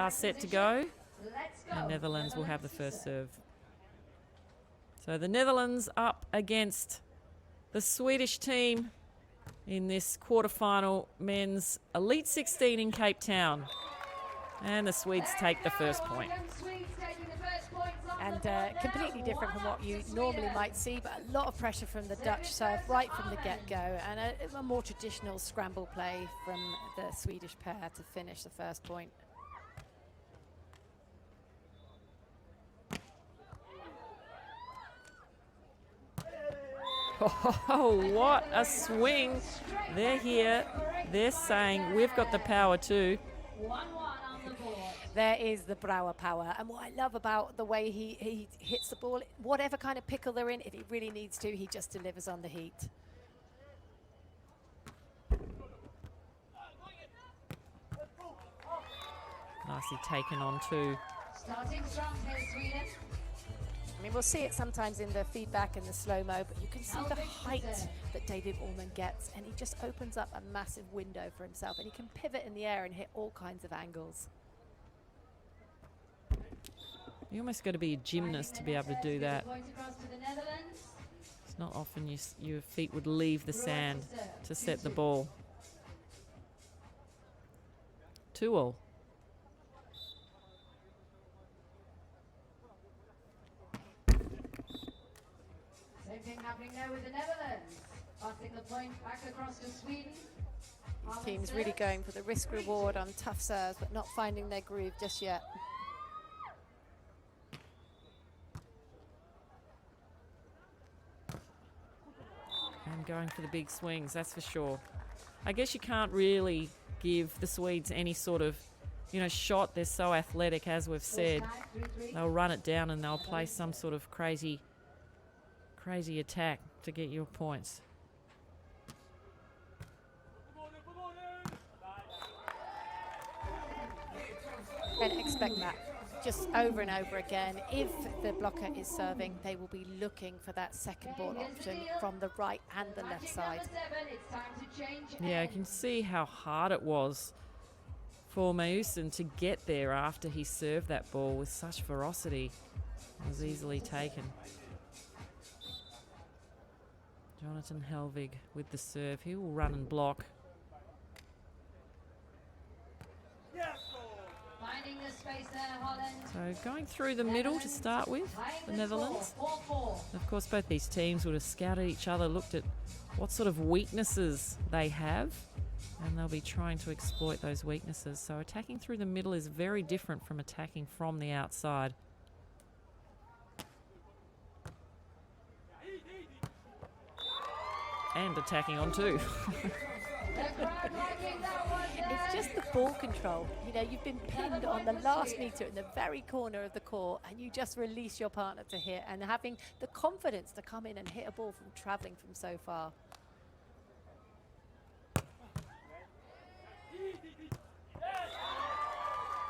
are set to go. And Netherlands will have the first serve. So the Netherlands up against the Swedish team in this quarterfinal men's Elite 16 in Cape Town. And the Swedes take the first point. And completely different from what you normally might see, but a lot of pressure from the Dutch serve right from the get-go, and a more traditional scramble play from the Swedish pair to finish the first point. Oh, what a swing. They're here. They're saying we've got the power too. There is the Brouwer power. And what I love about the way he hits the ball, whatever kind of pickle they're in, if he really needs to, he just delivers on the heat. Nicely taken on too. Starting strong here, Sweden. I mean, we'll see it sometimes in the feedback and the slow-mo, but you can see the height that David Åhman gets, and he just opens up a massive window for himself, and he can pivot in the air and hit all kinds of angles. You almost got to be a gymnast to be able to do that. It's not often your feet would leave the sand to set the ball. 2-all. Same thing happening there with the Netherlands. Passing the point back across to Sweden. These teams really going for the risk-reward on tough serves, but not finding their groove just yet. And going for the big swings, that's for sure. I guess you can't really give the Swedes any sort of, shot. They're so athletic, as we've said. They'll run it down and they'll play some sort of crazy attack to get your points. And expect that just over and over again. If the blocker is serving, they will be looking for that second ball option from the right and the left side. Yeah, I can see how hard it was for Meeuwsen to get there after he served that ball with such ferocity. It was easily taken. Jonathan Hellvig with the serve. He will run and block. So going through the middle to start with, the Netherlands. Of course, both these teams would have scouted each other, looked at what sort of weaknesses they have, and they'll be trying to exploit those weaknesses. So attacking through the middle is very different from attacking from the outside. And attacking on too. It's just the ball control. You've been pinned on the last meter in the very corner of the court, and you just release your partner to hit, and having the confidence to come in and hit a ball from traveling from so far.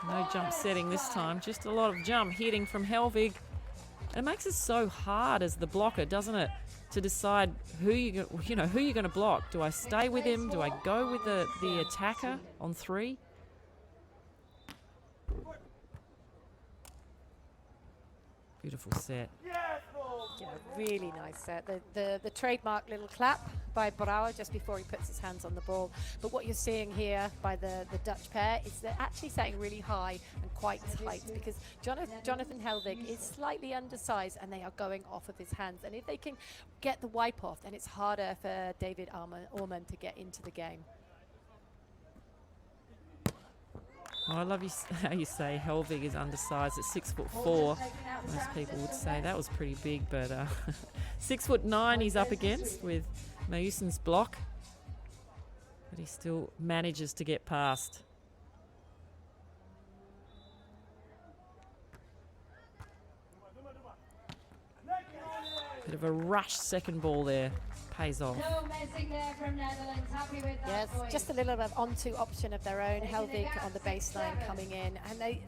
No jump setting this time, just a lot of jump hitting from Hellvig. It makes it so hard as the blocker, doesn't it, to decide who you're going to block. Do I stay with him? Do I go with the attacker on 3? Beautiful set. Yeah, really nice set. The trademark little clap by Brouwer just before he puts his hands on the ball. But what you're seeing here by the Dutch pair is they're actually setting really high and quite tight, because Jonathan Hellvig is slightly undersized and they are going off of his hands. And if they can get the wipe off, then it's harder for David Åhman to get into the game. Oh, I love how you say Hellvig is undersized at 6'4". Most people would say that was pretty big, but 6'9" he's up against with Meeuwsen's block, but he still manages to get past. Bit of a rush second ball there. Pays off. No messing there from Netherlands. Happy with that. Yes, just a little bit onto option of their own. Hellvig on the baseline coming in, and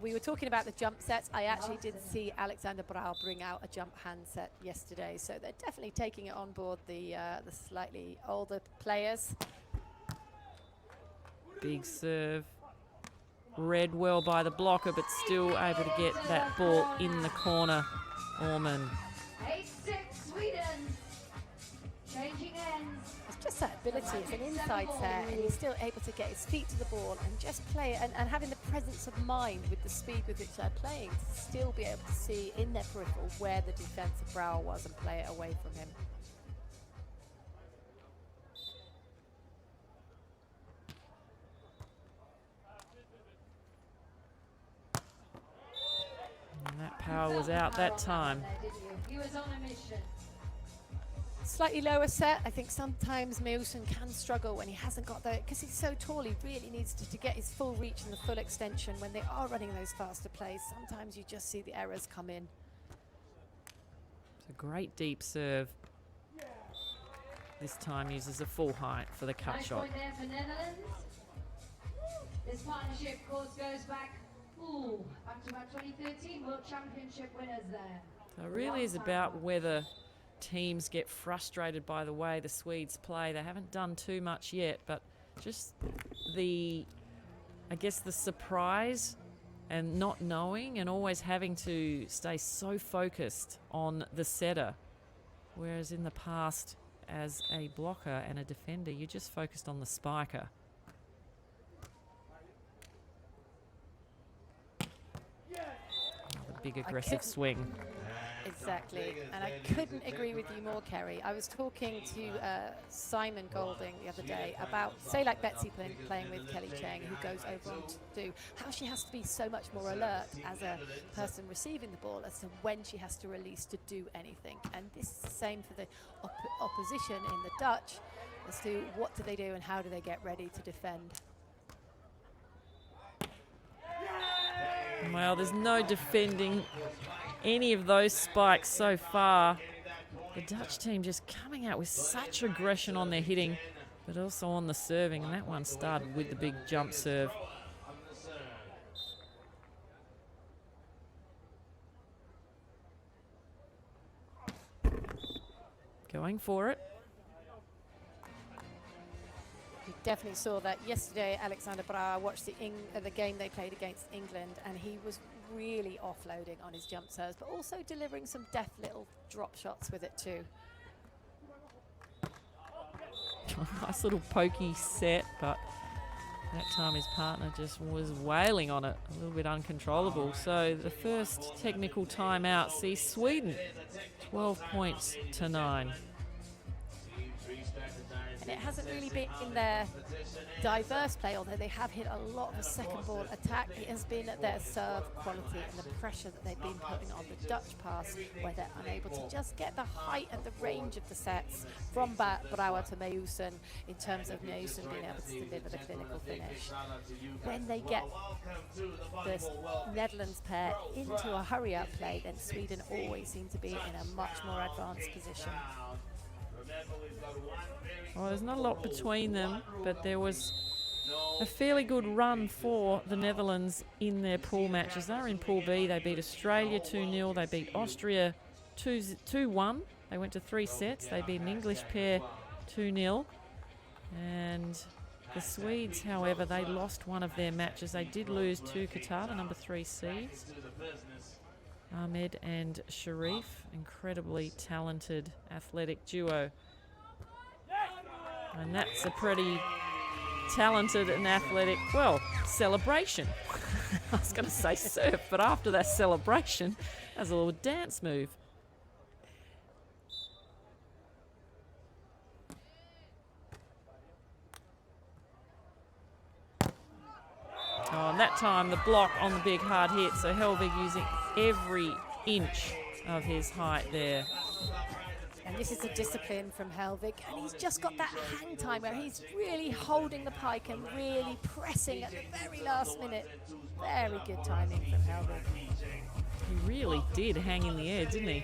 we were talking about the jump sets. I actually did see Alexander Brouwer bring out a jump hand set yesterday, so they're definitely taking it on board the slightly older players. Big serve. read well by the blocker, but still able to get that ball in the corner. Åhman. 8-6 Sweden. Changing ends. It's just that ability. It's an inside set, and he's still able to get his feet to the ball and just play it, and having the presence of mind with the speed with which they're playing to still be able to see in their peripheral where the defence of Brouwer was and play it away from him. And that power was out that time. He was on a mission. Slightly lower set. I think sometimes Meeuwsen can struggle when he hasn't got the, because he's so tall, he really needs to get his full reach and the full extension when they are running those faster plays. Sometimes you just see the errors come in. It's a great deep serve. This time uses a full height for the cut Nice shot. point there for Netherlands. This partnership, of course, goes back to about 2013 World Championship winners there. So it really is about whether teams get frustrated by the way the Swedes play. They haven't done too much yet, but just the, I guess, the surprise and not knowing and always having to stay so focused on the setter. Whereas in the past, as a blocker and a defender, you're just focused on the spiker. Another big aggressive swing. Exactly, and I couldn't agree with you more, Kerry. I was talking to Simon Golding the other day about, say, like Betsy playing with Kelly Cheng, who goes over on to do, how she has to be so much more alert as a person receiving the ball as to when she has to release to do anything. And this is the same for the opposition in the Dutch as to what do they do and how do they get ready to defend. Well, there's no defending any of those spikes so far. The Dutch team just coming out with such aggression on their hitting, but also on the serving, and that one started with the big jump serve. Going for it. You definitely saw that yesterday. Alexander Brouwer watched the game they played against England, and he was really offloading on his jump serves, but also delivering some deft little drop shots with it too. Nice little pokey set, but that time his partner just was wailing on it, a little bit uncontrollable. So the first technical timeout sees Sweden 12 points to 9. And it hasn't really been in their diverse play, although they have hit a lot of second ball attack. It has been their serve quality and the pressure that they've been putting on the Dutch pass, where they're unable to just get the height and the range of the sets from Brouwer to Meeuwsen, in terms of Meeuwsen being able to deliver the clinical finish. When they get the Netherlands pair into a hurry-up play, then Sweden always seem to be in a much more advanced position. Well, there's not a lot between them, but there was a fairly good run for the Netherlands in their pool matches. They were in Pool B. They beat Australia 2-0. They beat Austria 2-1. They went to 3 sets. They beat an English pair 2-0. And the Swedes, however, they lost one of their matches. They did lose to Qatar, the number 3 seeds. Ahmed and Sharif, incredibly talented athletic duo. And that's a pretty talented and athletic, well, celebration. I was going to say surf, but after that celebration, that's a little dance move. Oh, and that time the block on the big hard hit, so Hellvig using every inch of his height there. And this is the discipline from Hellvig, and he's just got that hang time where he's really holding the pike and really pressing at the very last minute. Very good timing from Hellvig. He really did hang in the air, didn't he?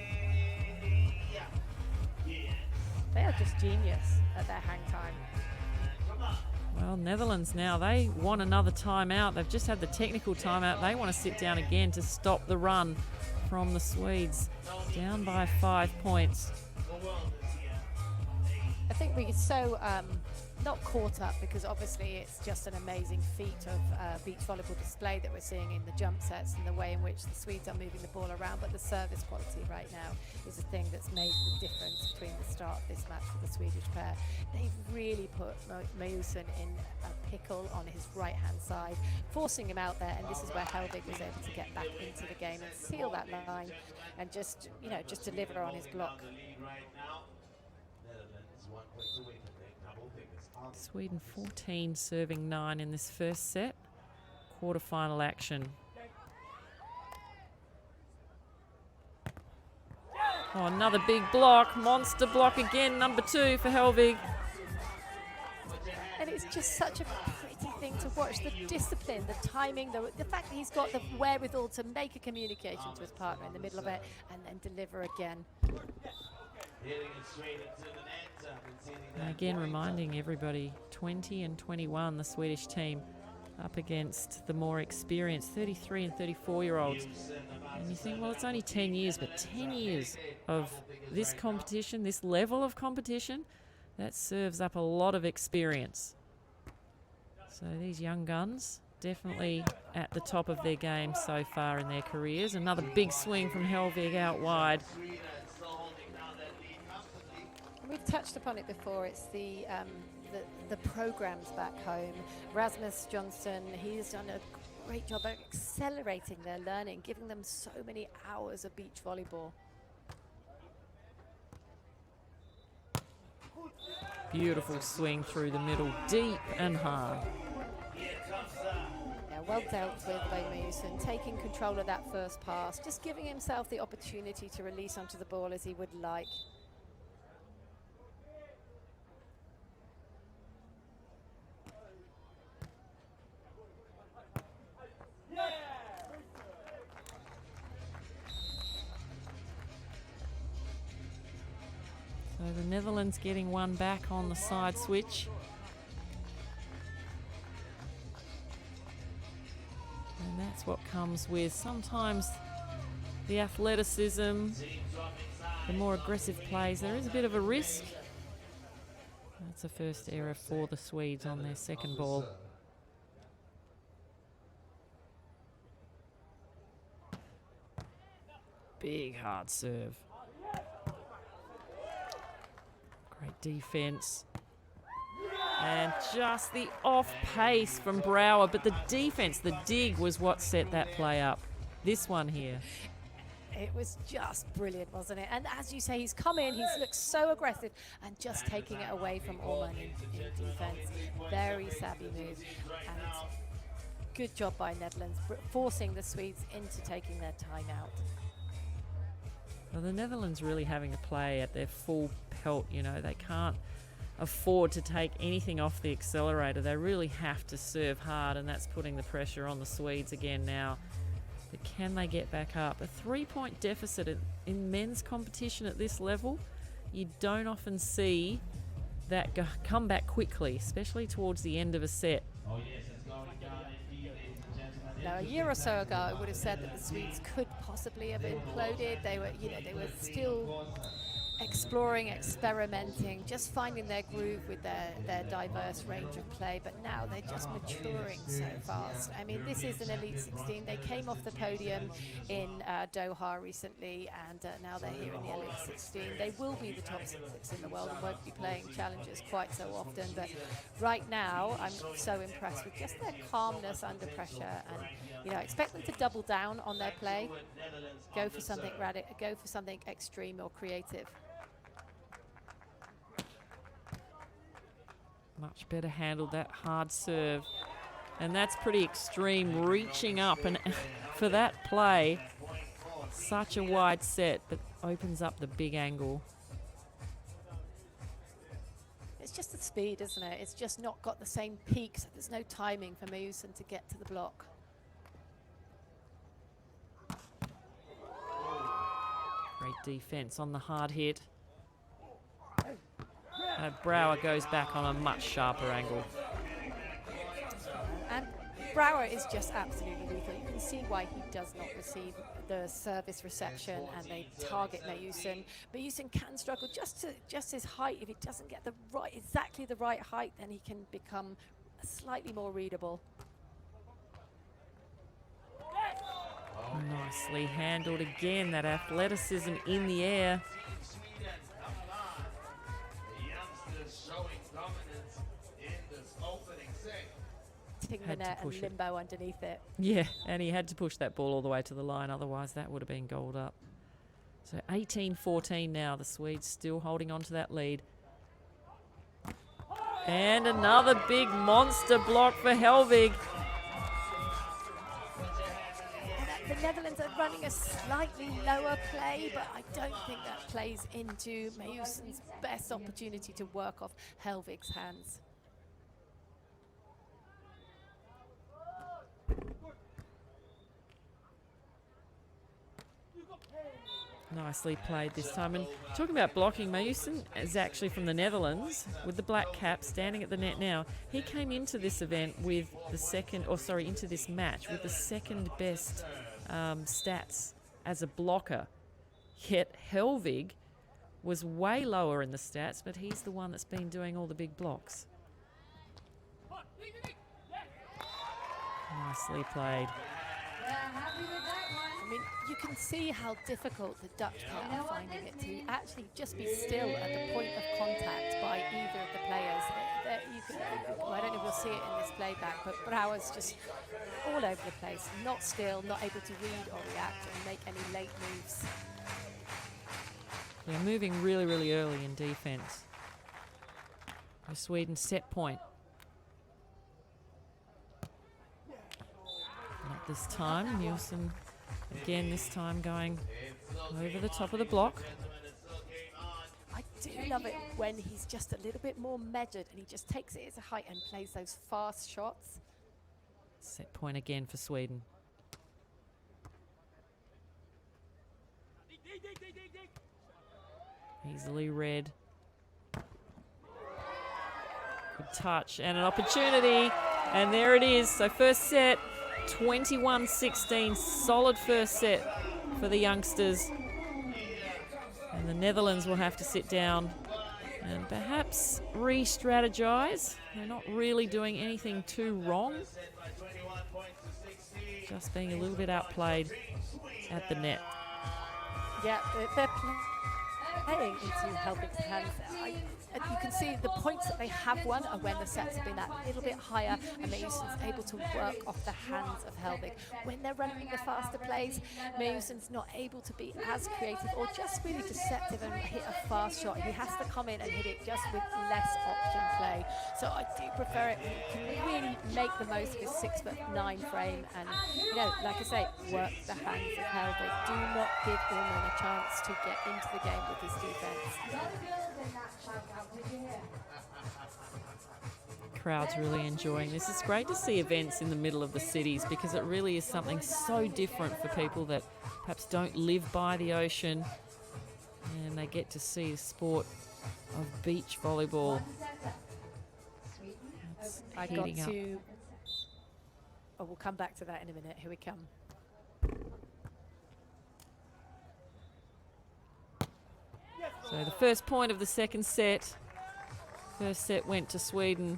They are just genius at their hang time. Well, Netherlands now, they want another timeout. They've just had the technical timeout. They want to sit down again to stop the run from the Swedes. Down by 5 points. I think we're so not caught up, because obviously it's just an amazing feat of beach volleyball display that we're seeing in the jump sets and the way in which the Swedes are moving the ball around, but the service quality right now is the thing that's made the difference between the start of this match for the Swedish pair. They've really put Meeuwsen in a pickle on his right hand side, forcing him out there, and this is where Hellvig was able to get back into the game and seal that line and just, you know, just deliver on his block. Sweden 14 serving 9 in this first set. Quarter-final action. Oh, another big block. Monster block again, number 2 for Hellvig. And it's just such a pretty thing to watch. The discipline, the timing, the fact that he's got the wherewithal to make a communication to his partner in the middle of it and then deliver again. Again, reminding everybody, 20 and 21, the Swedish team up against the more experienced 33 and 34-year-olds. And you think, well, it's only 10 years, but 10 years of this competition, this level of competition, that serves up a lot of experience. So these young guns definitely at the top of their game so far in their careers. Another big swing from Hellvig out wide. We've touched upon it before. It's the programs back home. Rasmus Johnson, he's done a great job of accelerating their learning, giving them so many hours of beach volleyball. Beautiful swing through the middle, deep and hard. Yeah, well dealt with by Meeuwsen, taking control of that first pass, just giving himself the opportunity to release onto the ball as he would like. So the Netherlands getting one back on the side switch. And that's what comes with sometimes the athleticism, the more aggressive plays. There is a bit of a risk. That's a first error for the Swedes on their second ball. Big hard serve. Great defense. And just the off pace from Brouwer, but the defense, the dig was what set that play up. This one here. It was just brilliant, wasn't it? And as you say, he's come in, he's looked so aggressive and just taking it away from Åhman in defense. Very savvy move. And good job by Netherlands, forcing the Swedes into taking their time out. Well, the Netherlands really having to play at their full pelt, you know, they can't afford to take anything off the accelerator. They really have to serve hard, and that's putting the pressure on the Swedes again now. But can they get back up? A 3-point deficit in men's competition at this level, you don't often see that come back quickly, especially towards the end of a set. Now, a year or so ago, I would have said that the Swedes could possibly have imploded. They were, you know, they were still exploring, experimenting, just finding their groove with their diverse range of play, but now they're just maturing so fast. I mean, this is an Elite 16. They came off the podium in Doha recently, and now they're here in the Elite 16. They will be the top 6 in the world and won't be playing challengers quite so often, but right now I'm so impressed with just their calmness under pressure, and you know, expect them to double down on their play, go for something radical, go for something extreme or creative. Much better handled that hard serve. And that's pretty extreme, reaching up, and for that play, such a wide set, but opens up the big angle. It's just the speed, isn't it? It's just not got the same peak, so there's no timing for Meeuwsen to get to the block. Great defense on the hard hit. Brouwer goes back on a much sharper angle. And Brouwer is just absolutely lethal. You can see why he does not receive the service reception and they target Meeuwsen. Meeuwsen can struggle just his height. If he doesn't get exactly the right height, then he can become slightly more readable. Nicely handled again, that athleticism in the air. Hitting the net and limbo underneath it. Yeah, and he had to push that ball all the way to the line, otherwise that would have been goaled up. So 18-14 now, the Swedes still holding on to that lead. And another big monster block for Hellvig. The Netherlands are running a slightly lower play, but I don't think that plays into Meeuwsen's best opportunity to work off Hellvig's hands. Nicely played this time. And talking about blocking, Meeuwsen is actually from the Netherlands with the black cap, standing at the net now. He came into this event with the into this match with the second best stats as a blocker. Yet Hellvig was way lower in the stats, but he's the one that's been doing all the big blocks. Nicely played. I mean, you can see how difficult the Dutch pair are finding it to actually just be still at the point of contact by either of the players. I don't know if we'll see it in this playback, but Brouwer's just all over the place, not still, not able to read or react and make any late moves. Yeah, moving really, really early in defence. Sweden set point. Not this time. Meeuwsen again, this time going over the top of the block. I do love it when he's just a little bit more measured and he just takes it as a height and plays those fast shots. Set point again for Sweden. Easily read. Good touch and an opportunity. And there it is. So first set, 21-16. Solid first set for the youngsters. And the Netherlands will have to sit down and perhaps re-strategize. They're not really doing anything too wrong. Just being a little bit outplayed at the net. Yeah, they're playing into Hellvig's hands. You can see the points that they have won are when the sets have been that little bit higher and Meeuwsen's able to work off the hands of Hellvig. When they're running the faster plays, Meeuwsen's not able to be as creative or just really deceptive and hit a fast shot. He has to come in and hit it just with less option play. So I do prefer it. He can really make the most of his 6'9" frame and, you know, like I say, work the hands of Hellvig. Do not give Åhman a chance to get into the game with his defense. Crowd's really enjoying this. It's great to see events in the middle of the cities because it really is something so different for people that perhaps don't live by the ocean, and they get to see the sport of beach volleyball. I got to... Oh, we'll come back to that in a minute. Here we come. So the first point of the second set. First set went to Sweden.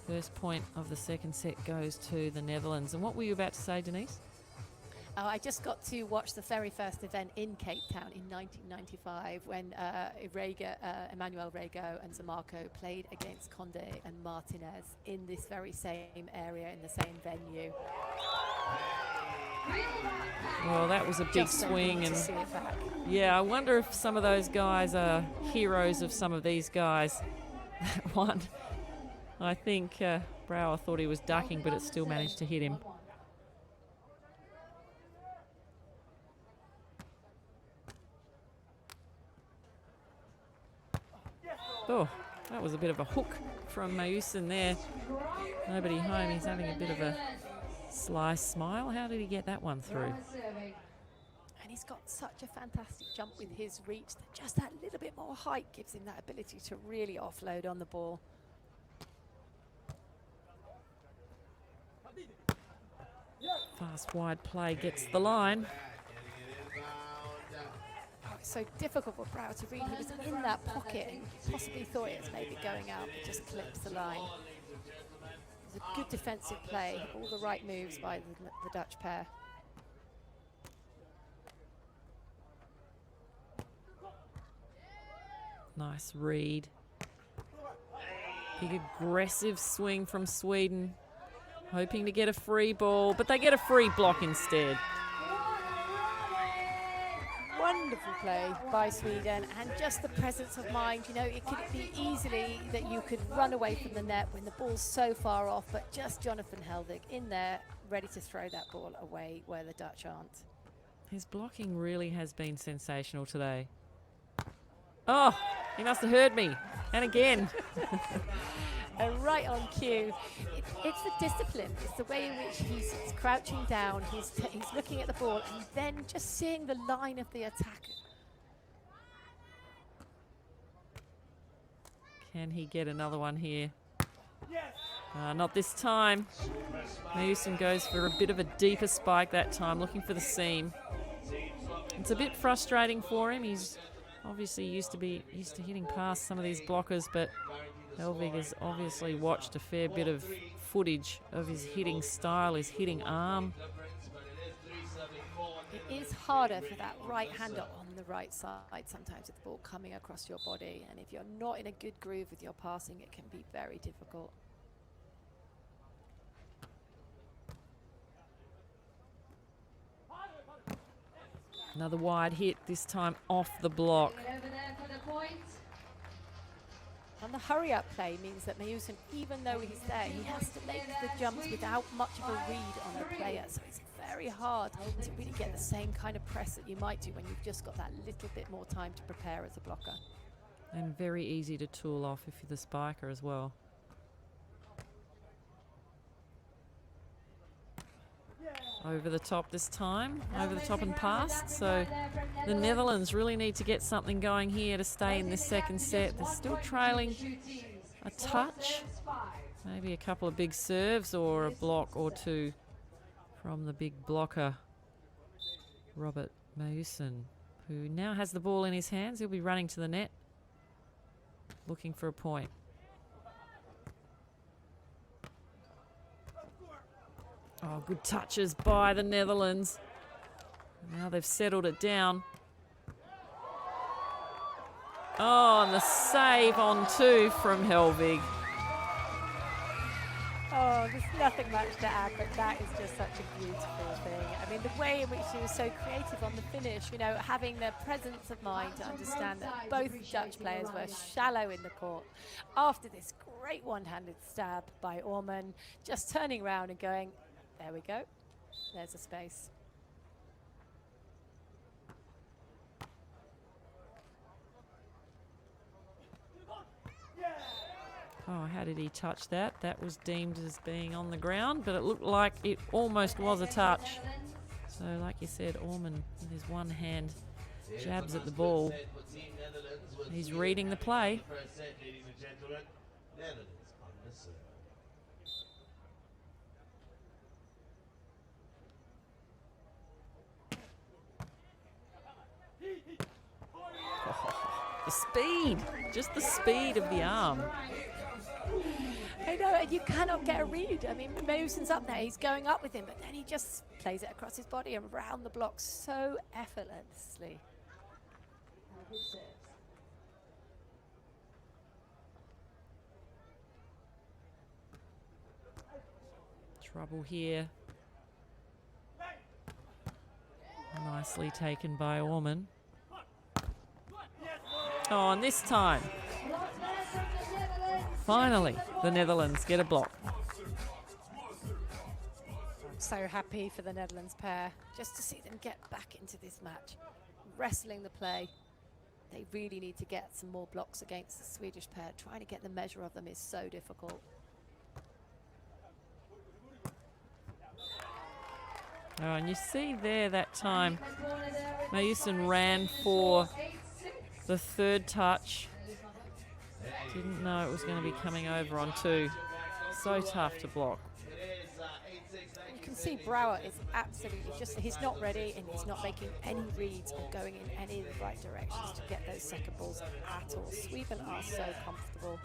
First point of the second set goes to the Netherlands. And what were you about to say, Denise? Oh, I just got to watch the very first event in Cape Town in 1995 when Emmanuel Rego and Zamarco played against Conde and Martinez in this very same area, in the same venue. Well, that was a big swing, and yeah, I wonder if some of those guys are heroes of some of these guys. That one, I think Brouwer thought he was ducking, but it still managed to hit him. Oh, that was a bit of a hook from Meeuwsen there. Nobody home. He's having a bit of a sly smile. How did he get that one through? And he's got such a fantastic jump with his reach that just that little bit more height gives him that ability to really offload on the ball. Fast wide play gets the line. Oh, it's so difficult for Brouwer to read. He was in that pocket and possibly thought it was maybe going out, but just clips the line. It was a good defensive play, all the right moves by the Dutch pair. Nice read. Big aggressive swing from Sweden. Hoping to get a free ball, but they get a free block instead. Wonderful play by Sweden, and just the presence of mind. You know, it could be easily that you could run away from the net when the ball's so far off, but just Jonathan Hellvig in there, ready to throw that ball away where the Dutch aren't. His blocking really has been sensational today. Oh, he must have heard me. And again. And right on cue. It's the discipline. It's the way in which he's crouching down. He's looking at the ball and then just seeing the line of the attack. Can he get another one here? Not this time. Meeuwsen goes for a bit of a deeper spike that time, looking for the seam. It's a bit frustrating for him. He's obviously used to hitting past some of these blockers, but Hellvig has obviously watched a fair bit of footage of his hitting style, his hitting arm. It is harder for that right-hander on the right side sometimes with the ball coming across your body, and if you're not in a good groove with your passing, it can be very difficult. Another wide hit, this time off the block. Over there for the point. And the hurry-up play means that Meeuwsen, even though he's there, he has to make the jumps without much of a read on the player. So it's very hard to really get the same kind of press that you might do when you've just got that little bit more time to prepare as a blocker. And very easy to tool off if you're the spiker as well. Over the top this time, over the top and past. So the Netherlands really need to get something going here to stay in this second set. They're still trailing a touch, maybe a couple of big serves or a block or two from the big blocker, Robert Meeuwsen, who now has the ball in his hands. He'll be running to the net, looking for a point. Oh, good touches by the Netherlands. Now they've settled it down. Oh, and the save on two from Hellvig. Oh, there's nothing much to add, but that is just such a beautiful thing. I mean, the way in which he was so creative on the finish, you know, having the presence of mind to understand that both Dutch players were shallow in the court. After this great one-handed stab by Åhman, just turning around and going, there we go. There's a space. Oh, how did he touch that? That was deemed as being on the ground, but it looked like it almost was a touch. So, like you said, Åhman with his one hand jabs at the ball. He's reading the play. The speed, just the speed of the arm. I know, and you cannot get a read. I mean, Meeuwsen's up there, he's going up with him, but then he just plays it across his body and around the block so effortlessly. Trouble here. Nicely taken by Åhman. Oh, and this time, finally, the Netherlands get a block. So happy for the Netherlands pair, just to see them get back into this match, wrestling the play. They really need to get some more blocks against the Swedish pair. Trying to get the measure of them is so difficult. Oh, and you see there that time, Meeuwsen ran for the third touch. Didn't know it was going to be coming over on two. So tough to block. You can see Brouwer is absolutely just, he's not ready and he's not making any reads or going in any of the right directions to get those second balls at all. Sweden are so comfortable.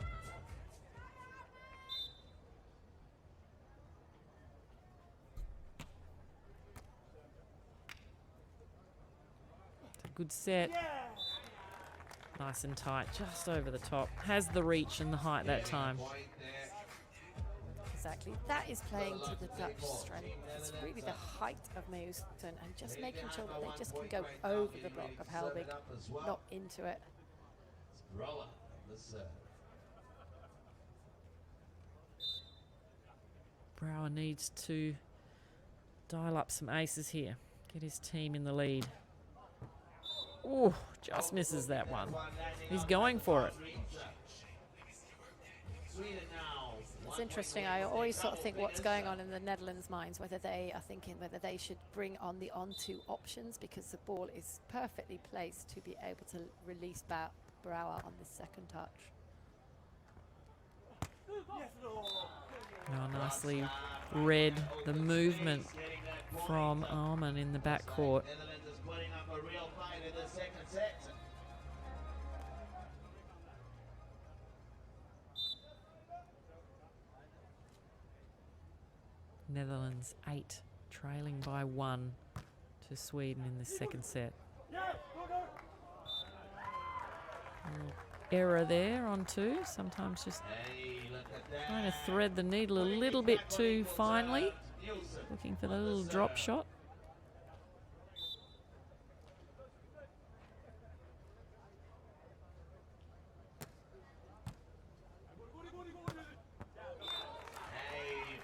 Good set. Nice and tight, just over the top. Has the reach and the height that time. Exactly. That is playing to the Dutch strength. It's really the height of Meeuwsen and just making sure that they just can go over the block of Hellvig, not into it. Brouwer needs to dial up some aces here. Get his team in the lead. Oh, just misses that one. He's going for it. It's interesting. I always sort of think what's going on in the Netherlands' minds, whether they are thinking whether they should bring on the on-two options because the ball is perfectly placed to be able to release Brouwer on the second touch. Oh, nicely read the movement from Åhman in the backcourt. Netherlands 8, trailing by 1 to Sweden in the second set. Error there on 2. Sometimes just trying to thread the needle a little bit too finely. Looking for the little drop shot.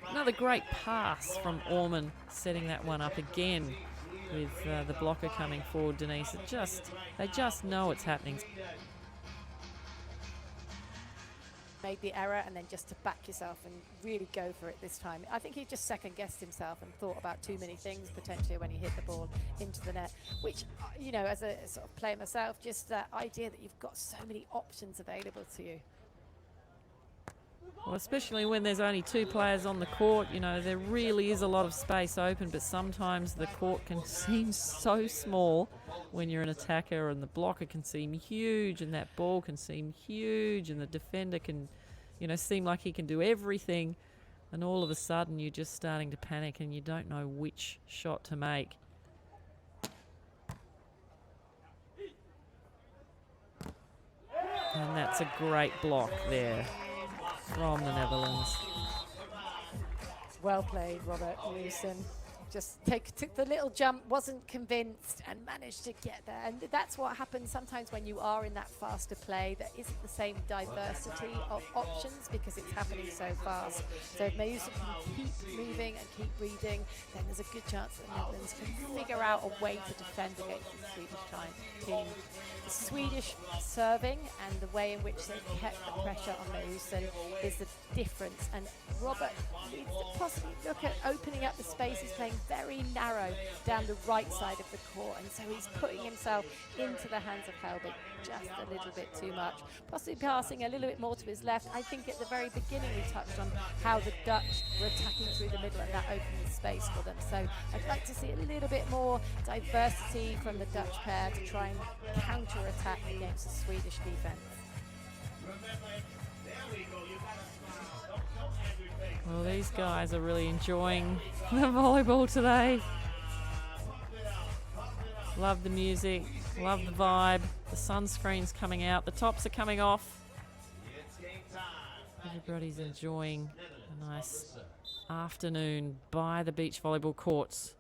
Another great pass from Åhman, setting that one up again with the blocker coming forward, Denise. They just know it's happening. Made the error and then just to back yourself and really go for it this time. I think he just second-guessed himself and thought about too many things potentially when he hit the ball into the net, which, you know, as a sort of player myself, just that idea that you've got so many options available to you. Well, especially when there's only 2 players on the court, you know, there really is a lot of space open, but sometimes the court can seem so small when you're an attacker, and the blocker can seem huge, and that ball can seem huge, and the defender can, you know, seem like he can do everything, and all of a sudden you're just starting to panic and you don't know which shot to make. And that's a great block there from the Netherlands. Well played, Robert Meeuwsen. Just took the little jump, wasn't convinced, and managed to get there. And that's what happens sometimes when you are in that faster play. There isn't the same diversity of options because it's happening so fast. So if Meeuwsen can keep moving and keep reading, then there's a good chance that the Netherlands can figure out a way to defend against the Swedish team. The Swedish serving and the way in which they've kept the pressure on Meeuwsen is the difference. And Robert needs to possibly look at opening up the space. He's playing very narrow down the right side of the court, and so he's putting himself into the hands of Hellvig just a little bit too much, possibly passing a little bit more to his left. I think at the very beginning we touched on how the Dutch were attacking through the middle and that opened the space for them, so I'd like to see a little bit more diversity from the Dutch pair to try and counter-attack against the Swedish defense. Well, these guys are really enjoying the volleyball today. Love the music, love the vibe. The sunscreen's coming out, the tops are coming off. Everybody's enjoying a nice afternoon by the beach volleyball courts,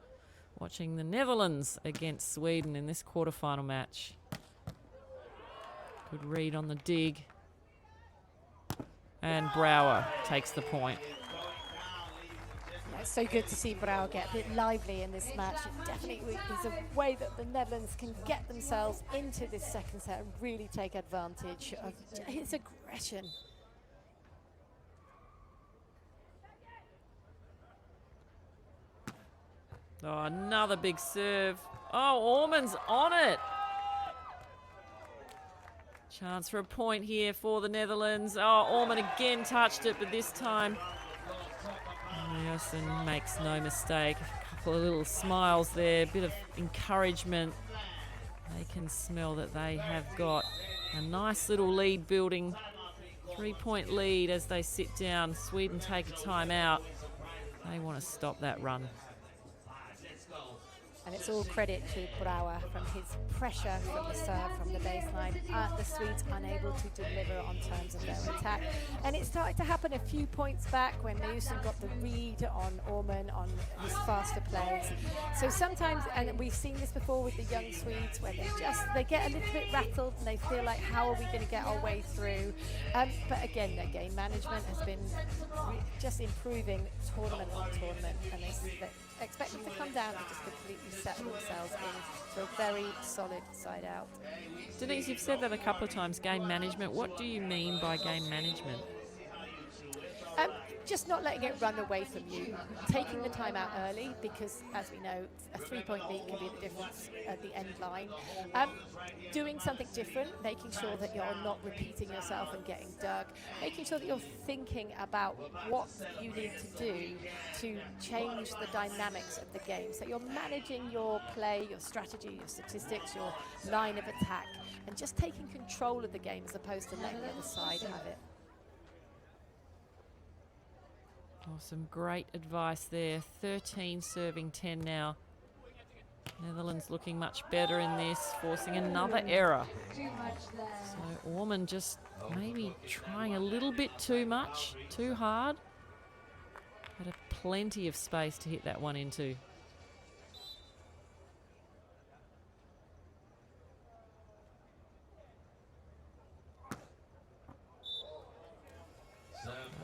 watching the Netherlands against Sweden in this quarterfinal match. Good read on the dig. And Brouwer takes the point. It's so good to see Brouwer get a bit lively in this match. It definitely is a way that the Netherlands can get themselves into this second set and really take advantage of his aggression. Oh, another big serve. Oh, Åhman's on it. Chance for a point here for the Netherlands. Oh, Åhman again touched it, but this time the Meeuwsen makes no mistake. A couple of little smiles there, a bit of encouragement. They can smell that they have got a nice little lead building. 3-point lead as they sit down. Sweden take a timeout. They want to stop that run. And it's all credit to Brouwer from his pressure from the serve, from the baseline. The Swedes unable to deliver on terms of their attack. And it started to happen a few points back when Meeuwsen got the read on Åhman on his faster plays. So sometimes, and we've seen this before with the young Swedes, where they get a little bit rattled and they feel like, how are we going to get our way through? But again, their game management has been just improving tournament on tournament, and they expect them to come down and just completely settle themselves into a very solid side out. Denise, you've said that a couple of times, game management. What do you mean by game management? Just not letting it run away from you, taking the time out early, because as we know, a 3-point lead can be the difference at the end line. Doing something different, making sure that you're not repeating yourself and getting dug, making sure that you're thinking about what you need to do to change the dynamics of the game. So you're managing your play, your strategy, your statistics, your line of attack, and just taking control of the game as opposed to letting the other side have it. Oh, some great advice there. 13 serving 10 now. Netherlands looking much better in this, forcing another error. So Åhman just maybe trying a little bit too much, too hard. Had plenty of space to hit that one into.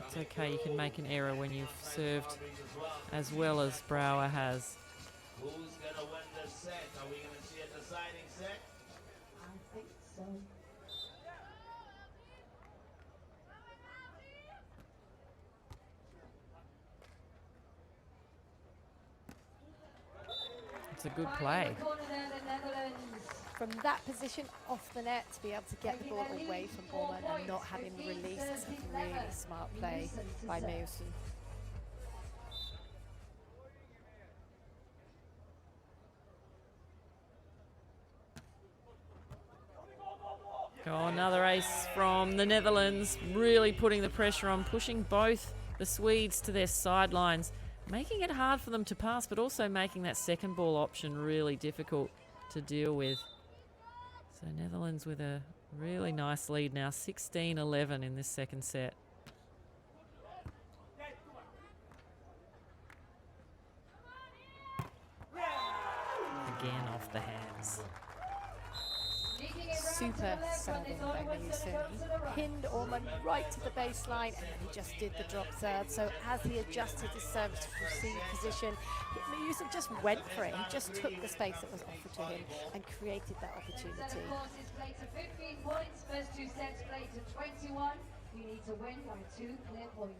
It's okay, you can make an error when you've served as well as Brouwer has. Who's gonna win this set? Are we gonna see a deciding set? I think so. It's a good play. Corner there, the Netherlands. From that position off the net, to be able to get the ball away from Åhman and not have him release, it's a really smart play by Meeuwsen. Oh, another ace from the Netherlands, really putting the pressure on, pushing both the Swedes to their sidelines, making it hard for them to pass, but also making that second ball option really difficult to deal with. So Netherlands with a really nice lead now, 16-11 in this second set. Again off the hands. Super serving by Meeuwsen. He pinned Åhman right to the baseline, and then he just did the drop serve. So as he adjusted his service to receive position, Meeuwsen just went for it. He just took the space that was offered to him and created that opportunity. Seven courses played to 15 points. First 2 sets played to 21. We need to win by 2 clear points.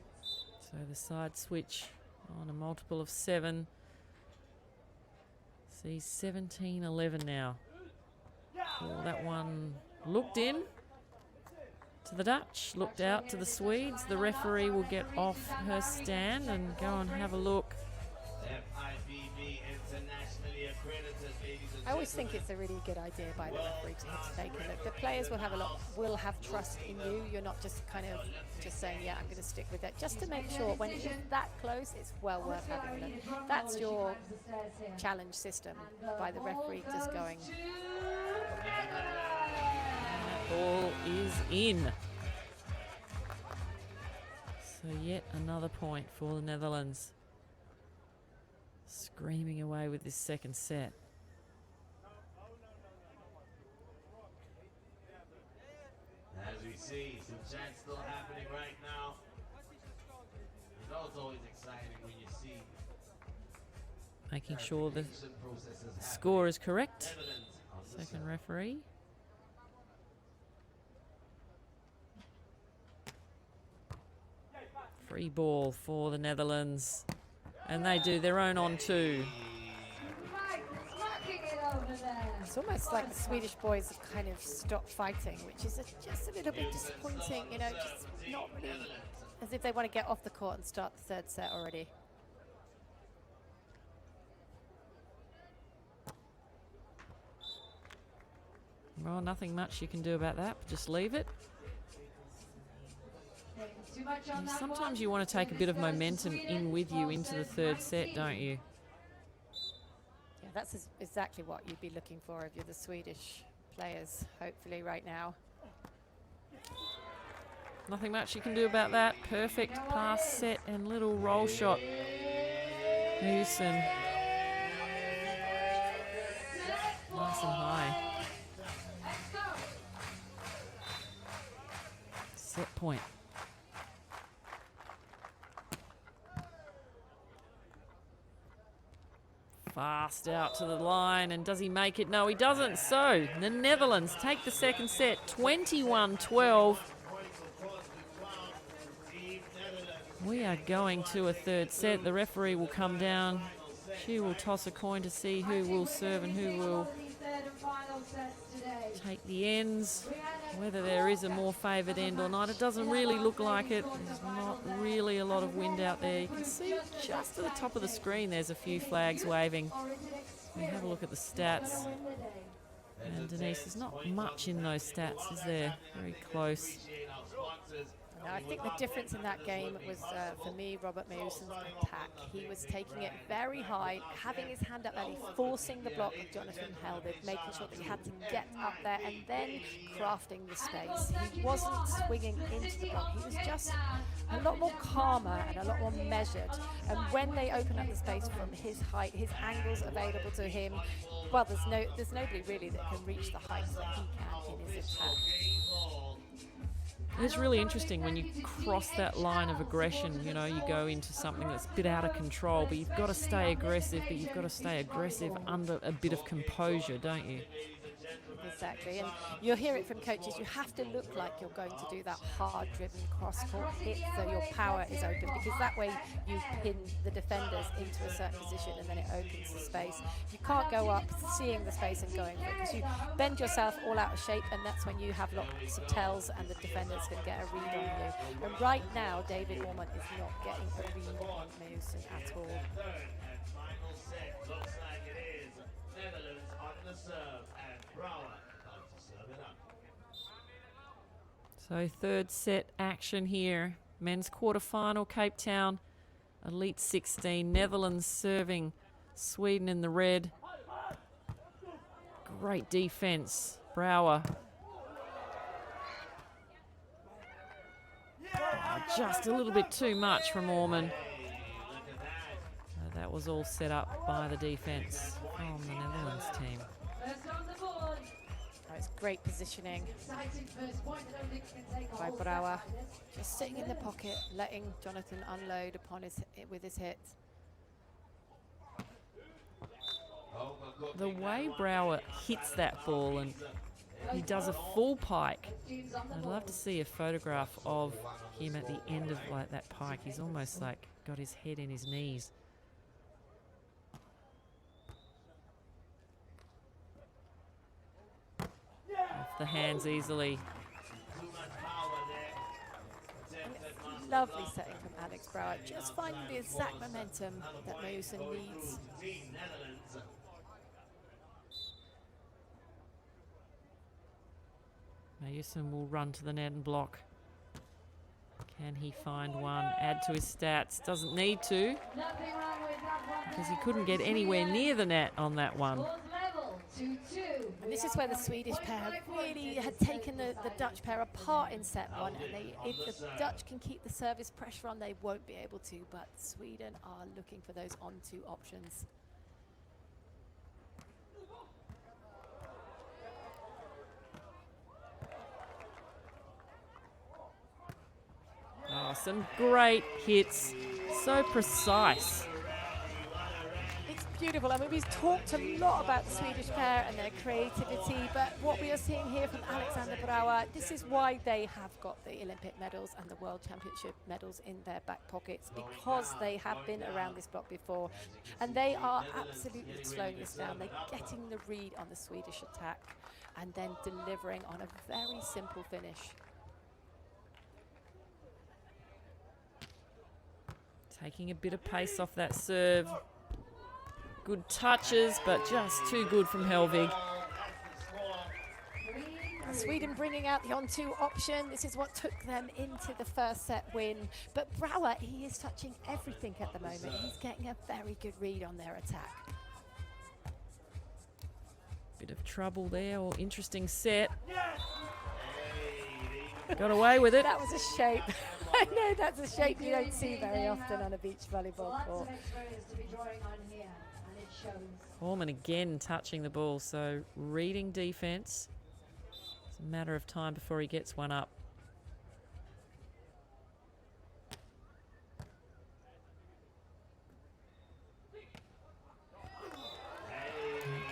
So the side switch on a multiple of 7. See 17-11 now. Oh, that one looked in to the Dutch, looked out to the Swedes. The referee will get off her stand and go and have a look. FIVB internationally accredited, ladies and I always think it's a really good idea by the referee to take a look. The players will have trust in you. You're not just kind of just saying, yeah, I'm going to stick with it. Just to make sure when it's that close, it's well worth having a look. That's your challenge system by the referee just going. Ball is in. So yet another point for the Netherlands. Screaming away with this second set. as we see some chants still happening right now. You know it's always exciting when you see Making sure the clarification processes happening. score is correct. Netherlands on the Second serve. referee. Free ball for the Netherlands. And they do their own on two. Smacking it over there. It's almost like the Swedish boys have kind of stopped fighting, which is just a little bit disappointing, you know, just not really as if they want to get off the court and start the third set already. Well, nothing much you can do about that. Just leave it. Too much on that Sometimes one. you want to take a bit of Service goes to momentum Sweden, in with you 12 into the serves, third set, 19. don't you? Yeah, that's exactly what you'd be looking for if you're the Swedish players, hopefully right now. Nothing much you can do about that. Perfect pass set and little roll shot. Meeuwsen. Nice and high. Set point. Fast out to the line, and does he make it? No, he doesn't. So the Netherlands take the second set, 21-12. We are going to a third set. The referee will come down. She will toss a coin to see who will serve and who will take the ends. Whether there is a more favoured end or not, it doesn't really look like it. There's not really a lot of wind out there. You can see just at the top of the screen there's a few flags waving. We have a look at the stats. And Denise, there's not much in those stats, is there? Very close. No, I think the difference in that game was, for me, Robert Meeuwsen's attack. He was taking it very high, having his hand up early, forcing the block of Jonathan Hellvig, making sure that he had to get up there and then crafting the space. He wasn't swinging into the block. He was just a lot more calmer and a lot more measured. And when they open up the space from his height, his angles available to him, well, there's nobody really that can reach the heights that he can in his attack. It's really interesting when you cross that line of aggression, you know, you go into something that's a bit out of control, but you've got to stay aggressive, but you've got to stay aggressive under a bit of composure, don't you? Exactly, and you'll hear it from coaches. You have to look like you're going to do that hard-driven cross-court hit so your power is open, because that way you pin the defenders into a certain position and then it opens the space. You can't go up seeing the space and going for it, because you bend yourself all out of shape, and that's when you have lots of tells and the defenders can get a read on you. And right now, David Åhman is not getting a read on Meeuwsen at all. Final set looks like it is Netherlands on the serve and Brouwer on to serve it up. So third set action here. Men's quarterfinal, Cape Town, Elite 16. Netherlands serving Sweden in the red. Great defense. Brouwer. Oh, just a little bit too much from Åhman. That was all set up by the defense from the Netherlands team. First on the board. Oh, it's great positioning Exciting first point. I don't think it can take a by whole Brouwer. set like this. Just sitting in the pocket, letting Jonathan unload upon with his hit. The way Brouwer hits that ball, and he does a full pike. I'd love to see a photograph of him at the end of like that pike. He's almost like got his head in his knees. Off the hands easily. Lovely setting from Alex Brouwer, just finding the exact momentum that Meeuwsen needs. Meeuwsen will run to the net and block. Can he find one? Add to his stats. Doesn't need to, Nothing wrong with that one. because he couldn't get anywhere near the net on that one. Scores level, 2-2. And this is where the Swedish pair really had taken the Dutch pair apart in set one. And if the Dutch can keep the service pressure on, they won't be able to. But Sweden are looking for those on-two options. Oh, some great hits. So precise. It's beautiful. I mean, we've talked a lot about the Swedish pair and their creativity, but what we are seeing here from Alexander Brouwer, this is why they have got the Olympic medals and the World Championship medals in their back pockets, because they have been around this block before, and they are absolutely slowing this down. They're getting the read on the Swedish attack and then delivering on a very simple finish. Taking a bit of pace off that serve. Good touches, but just too good from Hellvig. Sweden bringing out the on-2 option. This is what took them into the first set win. But Brouwer, he is touching everything at the moment. He's getting a very good read on their attack. Bit of trouble there, or interesting set. Got away with it. That was a shape. I know that's a shape you don't see very often on a beach volleyball court. Åhman again touching the ball, so reading defense. It's a matter of time before he gets one up.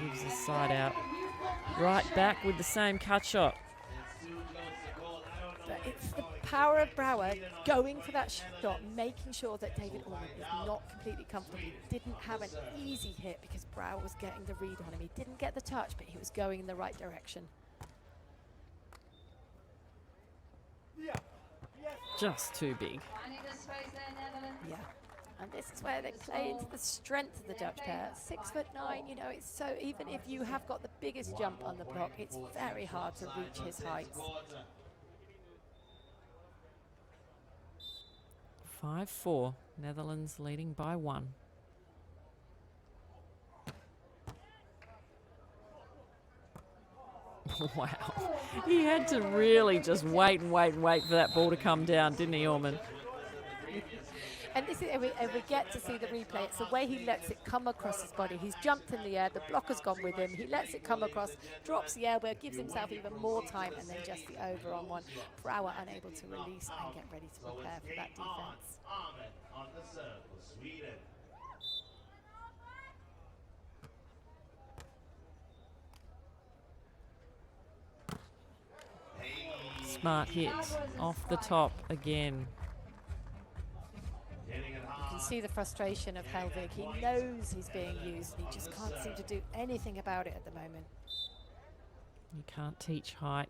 Gives the side out. Right back with the same cut shot. But it's the power of Brouwer going for that shot, making sure that David Åhman is not completely comfortable. He didn't have an easy hit because Brouwer was getting the read on him. He didn't get the touch, but he was going in the right direction. Just too big. Yeah. And this is where they play into the strength of the Dutch pair. 6'9", you know, it's so even if you have got the biggest jump on the block, it's very hard to reach his heights. 5-4, Netherlands leading by 1. Wow. He had to really just wait and wait and wait for that ball to come down, didn't he, Åhman? And this is, and we get to see the replay. It's the way he lets it come across his body. He's jumped in the air, the blocker's gone with him. He lets it come across, drops the elbow, gives himself even more time, and then just the over on one. Brouwer unable to release and get ready to prepare for that defense. Åhman on the serve for Sweden. Smart hit off the top again. You can see the frustration of Hellvig. He knows he's being used, and he just can't seem to do anything about it at the moment. You can't teach height.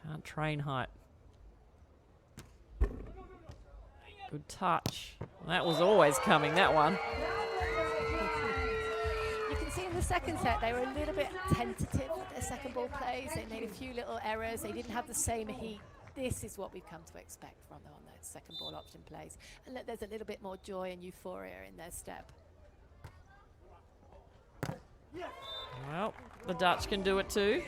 Can't train height. Good touch. That was always coming, that one. You can see in the second set they were a little bit tentative with their second ball plays. They made a few little errors. They didn't have the same heat. This is what we've come to expect from them on those second ball option plays. And look, there's a little bit more joy and euphoria in their step. Well, the Dutch can do it too.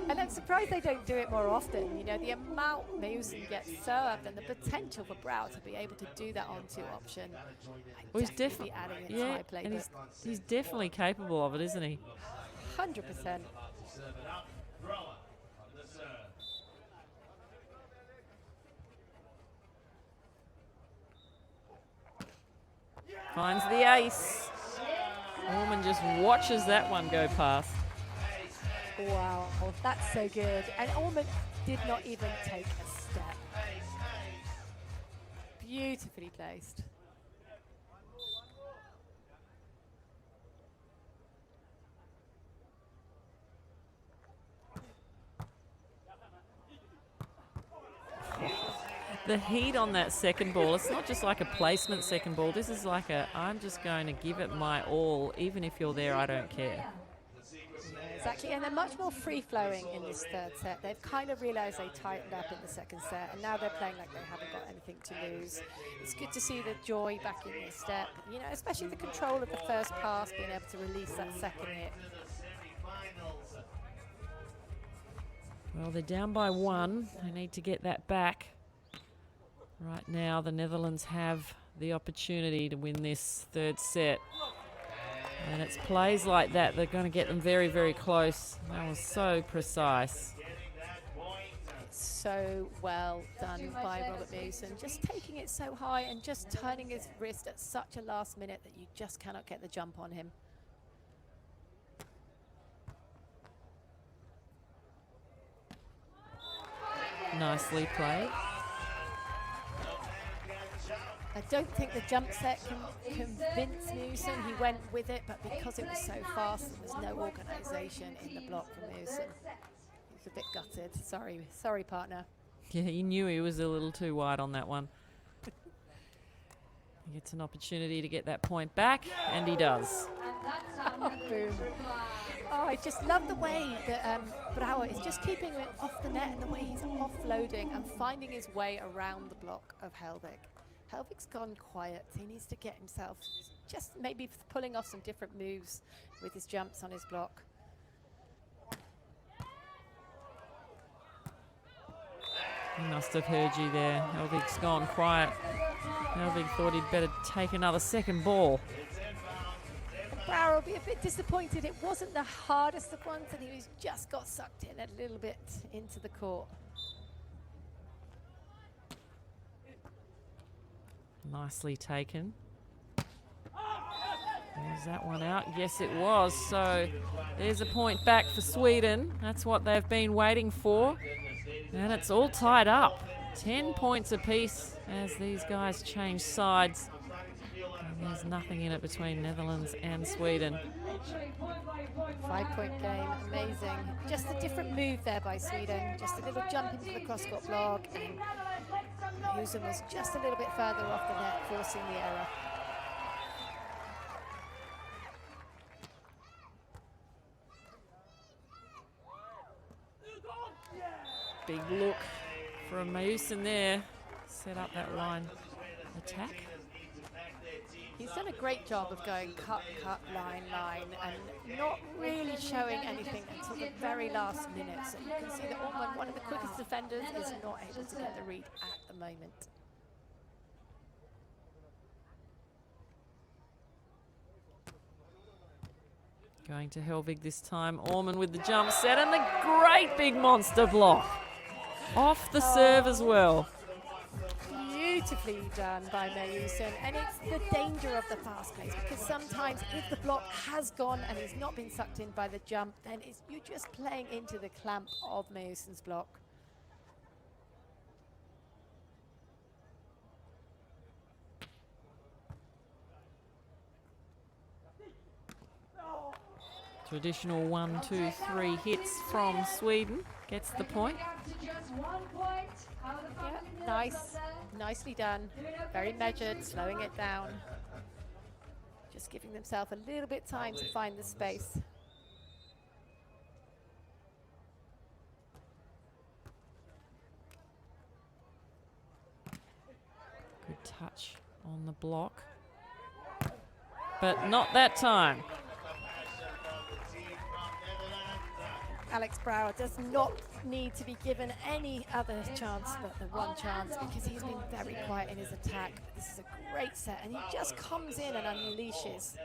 And I'm surprised they don't do it more often. You know, the amount Meeuwsen gets served and the potential for Brouwer to be able to do that on-2 option. Well, he's definitely adding it to yeah, my play. and he's definitely capable of it, isn't he? 100%. Finds the ace. Åhman just watches that one go past. Wow, that's so good. And Åhman did not even take a step. Beautifully placed. The heat on that second ball, it's not just like a placement second ball. This is like a, I'm just going to give it my all. Even if you're there, I don't care. Exactly, and they're much more free-flowing in this third set. They've kind of realised they tightened up in the second set, and now they're playing like they haven't got anything to lose. It's good to see the joy back in their step, you know, especially the control of the first pass, being able to release that second hit. Well, they're down by 1. They need to get that back. Right now, the Netherlands have the opportunity to win this third set. And it's plays like that that are going to get them very, very close. That was so precise. It's so well done by Robert Meeuwsen. Just taking it so high and just turning his wrist at such a last minute that you just cannot get the jump on him. Nicely played. I don't think the jump set can convince Meeuwsen. He went with it, but because it was so fast, there was no organisation in the block from Meeuwsen. He was a bit gutted. Sorry, partner. Yeah, he knew he was a little too wide on that one. He gets an opportunity to get that point back, and he does. Oh, boom. Oh, I just love the way that Brouwer is just keeping it off the net and the way he's offloading and finding his way around the block of Hellvig. Hellvig's gone quiet. He needs to get himself just maybe pulling off some different moves with his jumps on his block. He must have heard you there. Hellvig's gone quiet. Hellvig thought he'd better take another second ball. Brouwer will be a bit disappointed. It wasn't the hardest of ones, and he just got sucked in a little bit into the court. Nicely taken. Was that one out? Yes, it was. So there's a point back for Sweden. That's what they've been waiting for. And it's all tied up. 10 points apiece as these guys change sides. And there's nothing in it between Netherlands and Sweden. 5-point game, amazing. Just a different move there by Sweden. Just a little jump into the cross-court block, and Meeuwsen was just a little bit further off the net, forcing the error. Big look from Meeuwsen there. Set up that line attack. He's done a great job of going cut, line, and not really showing anything until the very last minute. So you can see that Åhman, one of the quickest defenders, is not able to get the read at the moment. Going to Hellvig this time. Åhman with the jump set and the great big monster block. Off the serve as well. Beautifully done by Meeuwsen, and it's the danger of the fast pace, because sometimes if the block has gone and he's not been sucked in by the jump, then you're just playing into the clamp of Meeuwsen's block. Traditional 1, 2, 3 hits from Sweden. Gets the point. Yeah, nicely done. Very measured, slowing it down. Just giving themselves a little bit time to find the space. Good touch on the block. But not that time. Alex Brouwer does not need to be given any other chance but the one chance, because he's been very quiet in his attack. But this is a great set, and he just comes in and unleashes.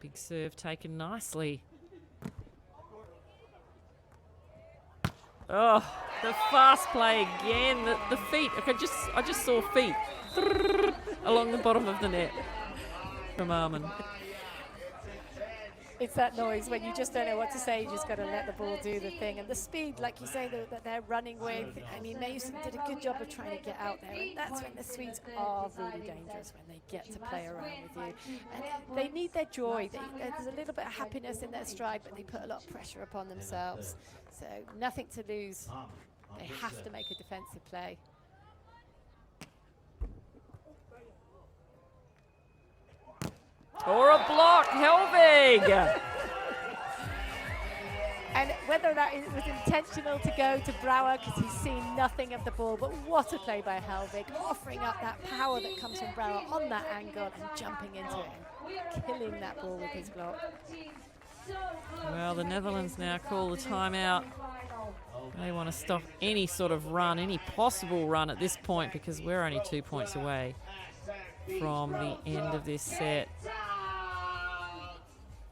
Big serve taken nicely. Oh, the fast play again. The feet. I just saw feet along the bottom of the net from Åhman. It's that noise when you just don't know what to say. You just got to let the ball do the thing. And the speed, like you say, that they're running with. I mean, Meeuwsen did a good job of trying to get out there. And that's when the Swedes are really dangerous, when they get to play around with you. And they need their joy. There's a little bit of happiness in their stride, but they put a lot of pressure upon themselves. So nothing to lose. They have to make a defensive play. Or a block, Hellvig! And whether that was intentional to go to Brouwer because he's seen nothing of the ball, but what a play by Hellvig, offering up that power that comes from Brouwer on that angle and jumping into it and killing that ball with his block. Well, the Netherlands now call the timeout. They want to stop any sort of run, any possible run at this point, because we're only 2 points away from the end of this set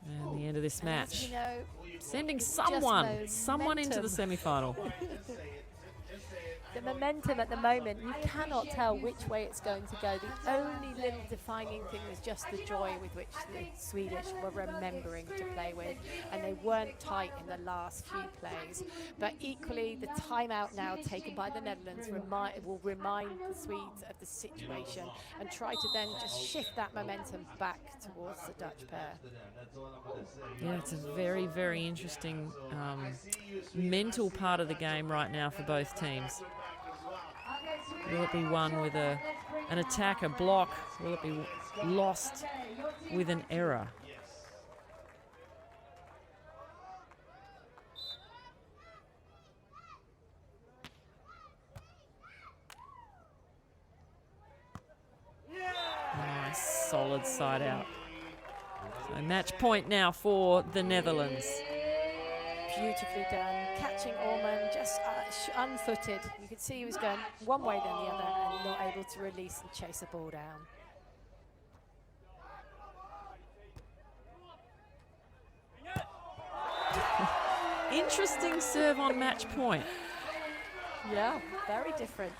and the end of this match. You know, sending someone into the semi-final. The momentum at the moment, you cannot tell which way it's going to go. The only little defining thing was just the joy with which the Swedish were remembering to play with, and they weren't tight in the last few plays. But equally, the timeout now taken by the Netherlands will remind the Swedes of the situation and try to then just shift that momentum back towards the Dutch pair. Yeah, it's a very, very interesting mental part of the game right now for both teams. Will it be won with an attack, a block? Will it be lost with an error. Nice, solid side out. So match point now for the Netherlands. Beautifully done. Catching Åhman just unfooted. You could see he was going one way then the other and not able to release and chase the ball down. Interesting serve on match point. Yeah, very different.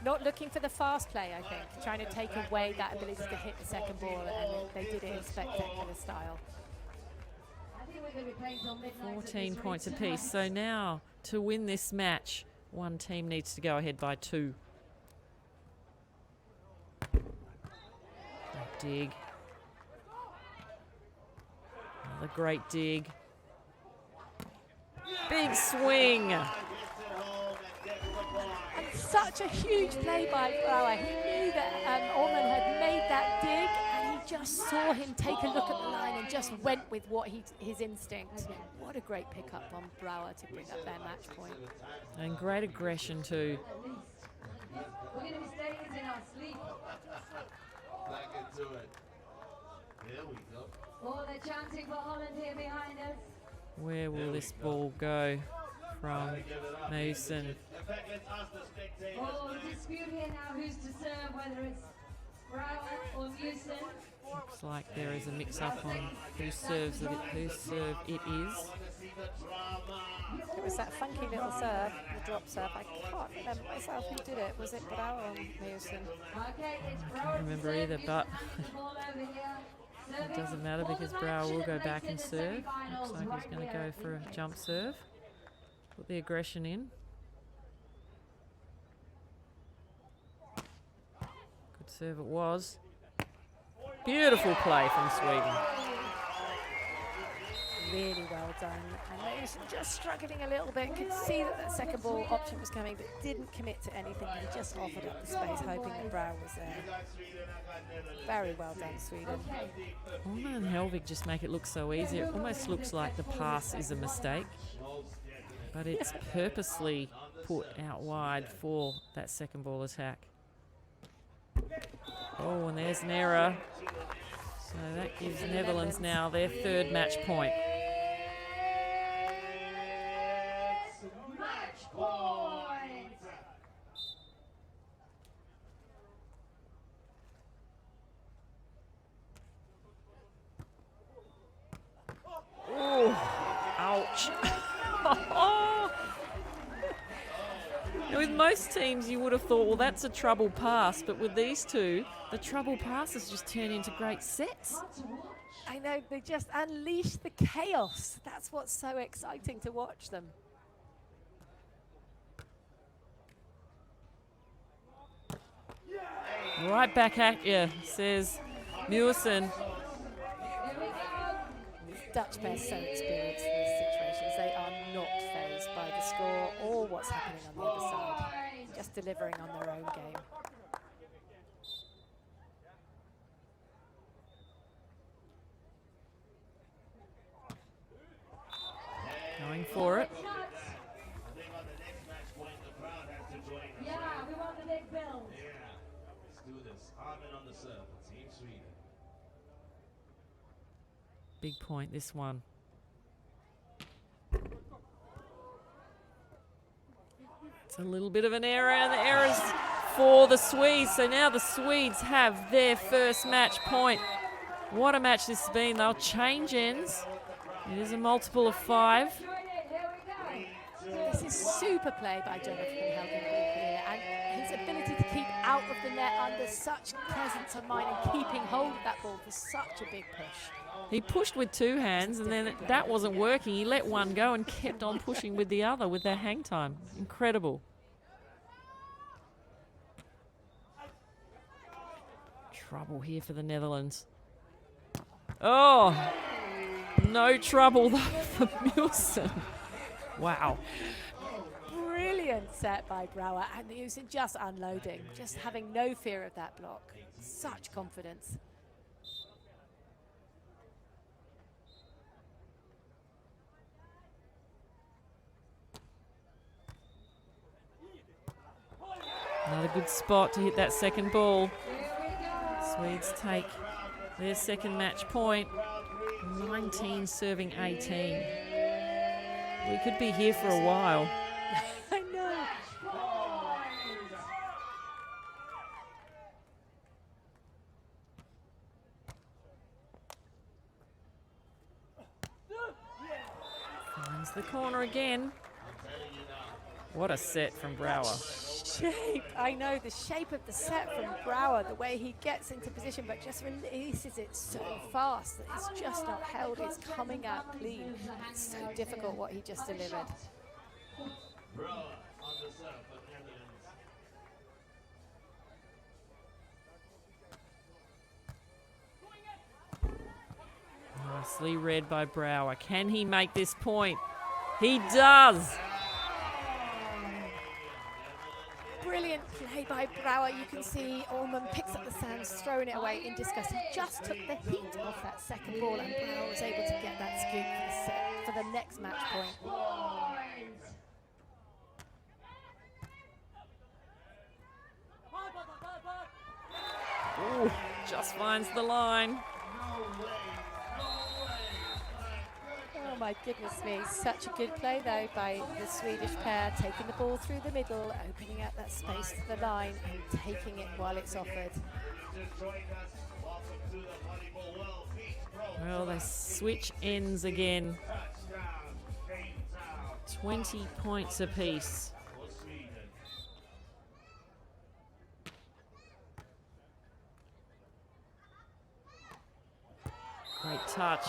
Not looking for the fast play, I think. Trying to take away that ability to hit the second ball, and they did it in spectacular style. 14 points apiece. So now, to win this match, one team needs to go ahead by 2. Dig. Another great dig. Big swing. Such a huge play by Brouwer. He knew that Åhman had made that dig, and he just saw him take a look at the line and just went with what his instinct. What a great pickup on Brouwer to bring up their match point. And great aggression too. We're going to be staying in our sleep. Back into it. There we go. Oh, they're chanting for Holland here behind us. Where will this ball go from Meeuwsen? In fact, let's ask the spectators. Oh, dispute here now who's to serve, whether it's Brouwer or Meeuwsen. Looks like there is a mix-up on whose serve it is. It was that funky little serve, the drop serve. I can't remember myself who did it. Was it Brouwer or Meeuwsen? Okay, it's I Brouwer can't remember either, but ball over here. it doesn't matter because Brouwer will go back and serve. Looks like he's going to go for a jump serve. Put the aggression in. Good serve it was. Beautiful play from Sweden. Really well done. And Meeuwsen just struggling a little bit. Could see that second ball option was coming, but didn't commit to anything. He just offered up the space, hoping that Brouwer was there. Very well done, Sweden. Åhman and Hellvig just make it look so easy. It almost looks like the pass is a mistake, but it's purposely put out wide for that second ball attack. Oh, and there's an error. So that gives Netherlands now their 3rd match point. Match point! Oh, ouch. Now, with most teams, you would have thought, well, that's a trouble pass. But with these two, the trouble passes just turn into great sets. I know, they just unleash the chaos. That's what's so exciting to watch them. Right back at you, says Meeuwsen. Dutch pair so experienced in these situations. They are not fazed by the score or what's happening on the other side. Just delivering on their own game. Going for it. Yeah, we want the big bill. Yeah, let's do this. Åhman on the serve. Team Sweden. Big point, this one. It's a little bit of an error, and the error's for the Swedes. So now the Swedes have their 1st match point. What a match this has been. They'll change ends. It is a multiple of 5. This is super play by Jonathan Hellvig here, and his ability to keep out of the net under such presence of mind and keeping hold of that ball for such a big push. He pushed with 2 hands, and then that wasn't working. He let one go and kept on pushing with the other with that hang time. Incredible. Trouble here for the Netherlands. Oh, no trouble though for Meeuwsen. Wow. Brilliant Brilliant set by Brouwer, and Meeuwsen just unloading, just having no fear of that block. Such confidence. Another good spot to hit that second ball. Swedes take their second match point. 19 serving 18. We could be here for a while. I know. Finds the corner again. What a set from Brouwer. Shape, I know, the shape of the set from Brouwer, the way he gets into position but just releases it so fast that it's just not held, it's coming out clean. It's so difficult what he just delivered. Brouwer on the serve for Netherlands. Nicely read by Brouwer. Can he make this point? He does. Brilliant play by Brouwer. You can see Åhman picks up the sands, throwing it away in disgust. He just took the heat off that second ball, and Brouwer was able to get that scoop for the set, for the next match point. Ooh, just finds the line. Oh my goodness me, such a good play though by the Swedish pair, taking the ball through the middle, opening out that space to the line and taking it while it's offered. Well, they switch ends again. 20 points apiece. Great touch.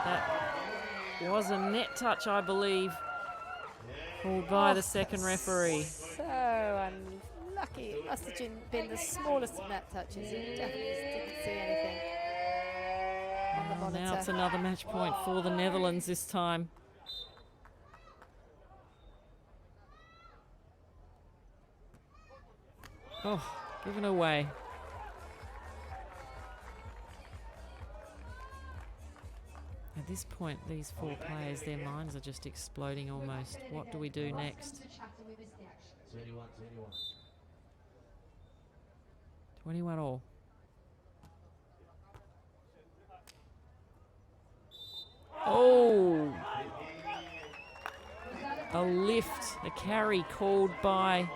That was a net touch, I believe, called by the second referee. So unlucky. It must have been the smallest of net touches. He definitely didn't see anything on the monitor. Now it's another match point for the Netherlands this time. Oh, given away. At this point, these four players, their minds are just exploding almost. What do we do next? 21 all. Oh! A lift, a carry called by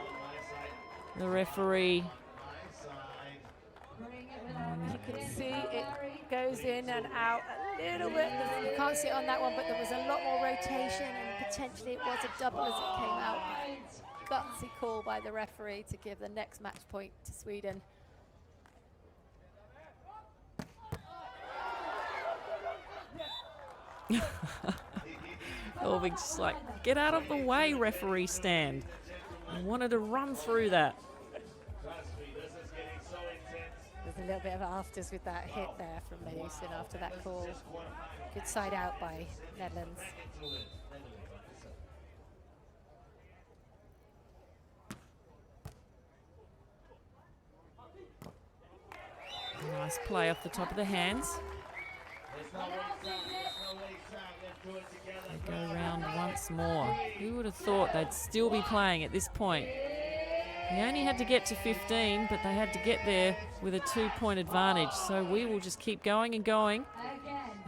the referee. You can see it goes in and out a little bit. You can't see it on that one, but there was a lot more rotation and potentially it was a double as it came out. Gutsy call by the referee to give the next match point to Sweden. Hellvig just like, get out of the way, referee stand. I wanted to run through that. There's a little bit of afters with that hit there from Meeuwsen after that call. Good side out by Netherlands. Nice play off the top of the hands. They go round once more. Who would have thought they'd still be playing at this point? They only had to get to 15, but they had to get there with a 2-point advantage. So we will just keep going and going.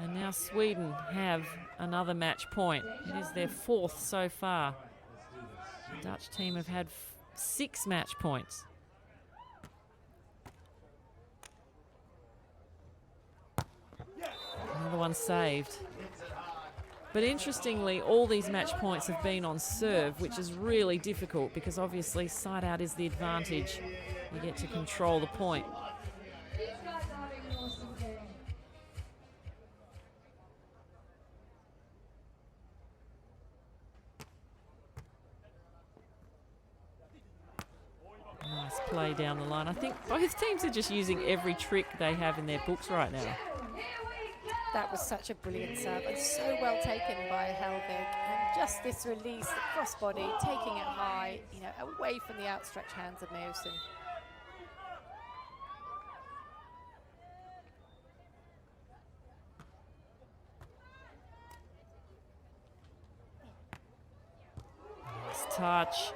And now Sweden have another match point. It is their 4th so far. The Dutch team have had 6 match points. Another one saved. But interestingly, all these match points have been on serve, which is really difficult because obviously side out is the advantage. You get to control the point. These guys are having an awesome game. Nice play down the line. I think both teams are just using every trick they have in their books right now. That was such a brilliant serve and so well taken by Hellvig. And just this release, the crossbody, taking it high, you know, away from the outstretched hands of Meeuwsen. Nice touch.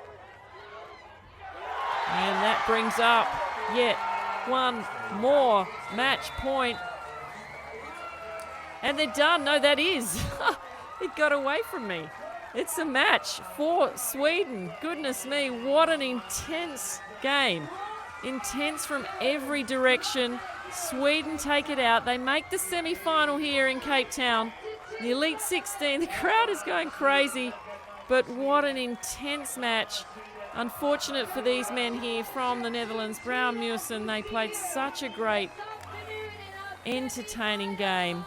And that brings up yet one more match point. And they're done. No, that is. It got away from me. It's a match for Sweden. Goodness me, what an intense game. Intense from every direction. Sweden take it out. They make the semi-final here in Cape Town. The Elite 16, the crowd is going crazy. But what an intense match. Unfortunate for these men here from the Netherlands, Brouwer and Meeuwsen. They played such a great, entertaining game.